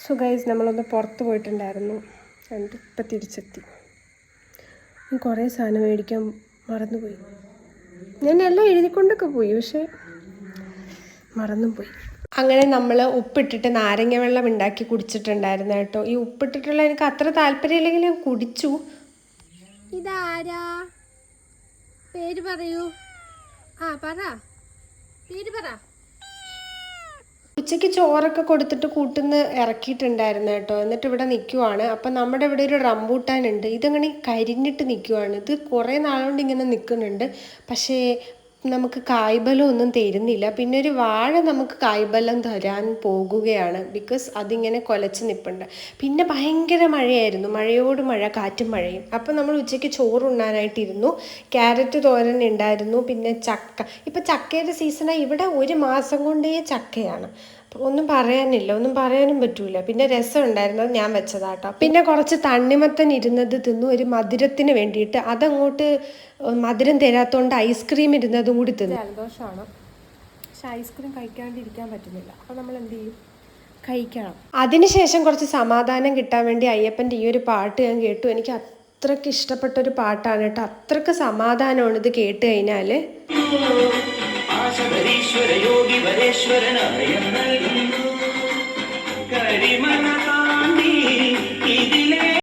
So guys, നമ്മളൊന്ന് പുറത്ത് പോയിട്ടുണ്ടായിരുന്നു. എന്നിട്ട് ഇപ്പം തിരിച്ചെത്തി. കുറേ സാധനം മേടിക്കാൻ മറന്നുപോയി. ഞാൻ എല്ലാം എഴുതിക്കൊണ്ടൊക്കെ പോയി, പക്ഷേ മറന്നുപോയി. അങ്ങനെ നമ്മൾ ഉപ്പിട്ടിട്ട് നാരങ്ങ വെള്ളം ഉണ്ടാക്കി കുടിച്ചിട്ടുണ്ടായിരുന്നു കേട്ടോ. ഈ ഉപ്പിട്ടിട്ടുള്ള എനിക്ക് അത്ര താല്പര്യമില്ലെങ്കിൽ ഞാൻ കുടിച്ചു. ഇതാരാ? പേര് പറയൂ. പറ, പേര് പറ. ഉച്ചയ്ക്ക് ചോറൊക്കെ കൊടുത്തിട്ട് കൂട്ടുന്ന ഇറക്കിയിട്ടുണ്ടായിരുന്നു കേട്ടോ. എന്നിട്ട് ഇവിടെ നിൽക്കുവാണ്. അപ്പം നമ്മുടെ ഇവിടെ ഒരു റംബൂട്ടാൻ ഉണ്ട്. ഇതങ്ങനെ കരിഞ്ഞിട്ട് നിൽക്കുവാണ്. ഇത് കുറേ നാളുകൊണ്ട് ഇങ്ങനെ നിൽക്കുന്നുണ്ട്, പക്ഷേ നമുക്ക് കായ്ബലം ഒന്നും തരുന്നില്ല. പിന്നെ ഒരു വാഴ നമുക്ക് കായ്ബലം തരാൻ പോകുകയാണ്, ബിക്കോസ് അതിങ്ങനെ കുലച്ച് നിൽപ്പുണ്ട്. പിന്നെ ഭയങ്കര മഴയായിരുന്നു, മഴയോട് മഴ, കാറ്റും മഴയും. അപ്പം നമ്മൾ ഉച്ചയ്ക്ക് ചോറുണ്ണാനായിട്ടിരുന്നു. ക്യാരറ്റ് തോരൻ ഉണ്ടായിരുന്നു, പിന്നെ ചക്ക. ഇപ്പം ചക്കയുടെ സീസണാണ് ഇവിടെ. 1 മാസം കൊണ്ടേ ചക്കയാണ്. ഒന്നും പറയാനില്ല, ഒന്നും പറയാനും പറ്റൂല. പിന്നെ രസം ഉണ്ടായിരുന്നത് ഞാൻ വെച്ചതാട്ടോ. പിന്നെ കുറച്ച് തണ്ണിമത്തൻ ഇരുന്നത് തിന്നു, ഒരു മധുരത്തിന് വേണ്ടിയിട്ട്. അതങ്ങോട്ട് മധുരം തരാത്തോണ്ട് ഐസ്ക്രീം ഇരുന്നതും കൂടി തിന്നു. ജലദോഷമാണ്, പക്ഷെ ഐസ്ക്രീം കഴിക്കാണ്ടിരിക്കാൻ പറ്റുന്നില്ല. അപ്പോൾ നമ്മൾ എന്ത് ചെയ്യും? കഴിക്കണം. അതിനുശേഷം കുറച്ച് സമാധാനം കിട്ടാൻ വേണ്ടി അയ്യപ്പൻ്റെ ഈ ഒരു പാട്ട് ഞാൻ കേട്ടു. എനിക്ക് അത്രയ്ക്ക് ഇഷ്ടപ്പെട്ടൊരു പാട്ടാണ് കേട്ടോ. അത്രയ്ക്ക് സമാധാനമാണ് ഇത് കേട്ട് കഴിഞ്ഞാൽ. യോഗി വരേശ്വരനായ കരിമനതാ